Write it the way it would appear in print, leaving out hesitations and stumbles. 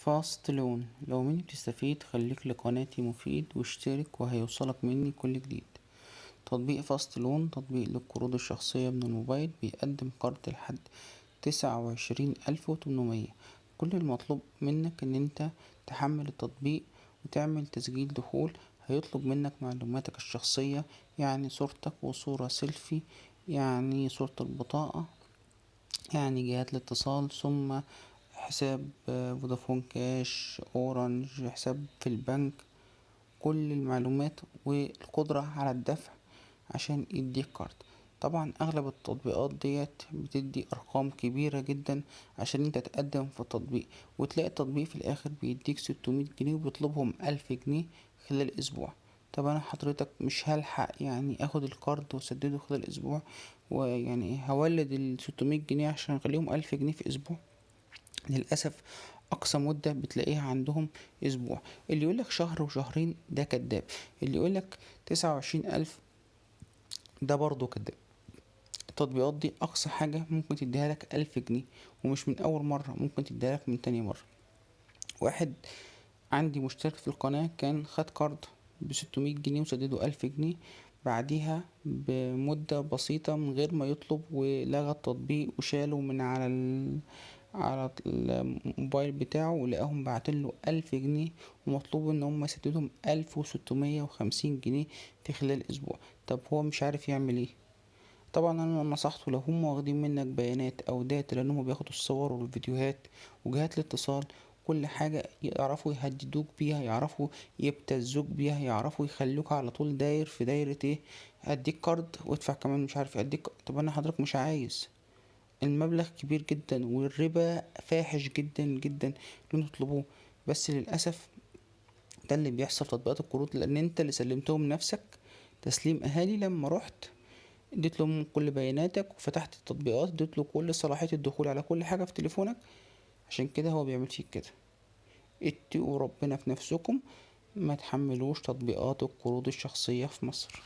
فاست لون. لو مني بتستفيد خليك لقناتي مفيد واشترك وهيوصلك مني كل جديد. تطبيق فاست لون تطبيق للقروض الشخصية من الموبايل، بيقدم قرض لحد 29,800. كل المطلوب منك ان انت تحمل التطبيق وتعمل تسجيل دخول. هيطلب منك معلوماتك الشخصية، يعني صورتك وصورة سيلفي، يعني صورة البطاقة، يعني جهات الاتصال، ثم حساب فودافون كاش، اورنج، حساب في البنك، كل المعلومات والقدرة على الدفع عشان يديك كارد. طبعا اغلب التطبيقات ديت بتدي ارقام كبيرة جدا عشان انت تقدم في التطبيق، وتلاقي التطبيق في الاخر بيديك 600 جنيه وبيطلبهم 1000 جنيه خلال اسبوع. طب انا حضرتك مش هلحق يعني اخد الكارد واسدده خلال اسبوع، ويعني هولد ال600 جنيه عشان اخليهم 1000 جنيه في اسبوع؟ للأسف أقصى مدة بتلاقيها عندهم أسبوع. اللي يقولك شهر وشهرين ده كداب، اللي يقولك 29,000 ده برضه كداب. التطبيقات دي أقصى حاجة ممكن تديها لك 1000 جنيه، ومش من أول مرة، ممكن تديها لك من تاني مرة. واحد عندي مشترك في القناة كان خد كارد ب600 جنيه وسدده 1000 جنيه بعديها بمدة بسيطة من غير ما يطلب، ولغى التطبيق وشاله من على الموبايل بتاعه، ولقاهم بعتله 1000 جنيه ومطلوب ان هم يسددهم 1650 جنيه في خلال اسبوع. طب هو مش عارف يعمل ايه؟ طبعا انا نصحته، لو هم واخدين منك بيانات او داتا، لانهم بياخدوا الصور والفيديوهات وجهات الاتصال، كل حاجة يعرفوا يهددوك بيها، يعرفوا يبتزوك بيها، يعرفوا يخلوك على طول داير في دايرة ايه، اديك كارد وادفع كمان مش عارف اديك. طب انا حضرتك مش عايز، المبلغ كبير جدا والربا فاحش جدا جدا اللي تطلبوه. بس للأسف ده اللي بيحصل في تطبيقات القروض، لان انت اللي سلمتهم نفسك تسليم اهالي. لما رحت اديت لهم كل بياناتك وفتحت التطبيقات، اديت له كل صلاحية الدخول على كل حاجة في تليفونك، عشان كده هو بيعمل فيك كده. اتقوا ربنا في نفسكم، ما تحملوش تطبيقات القروض الشخصية في مصر.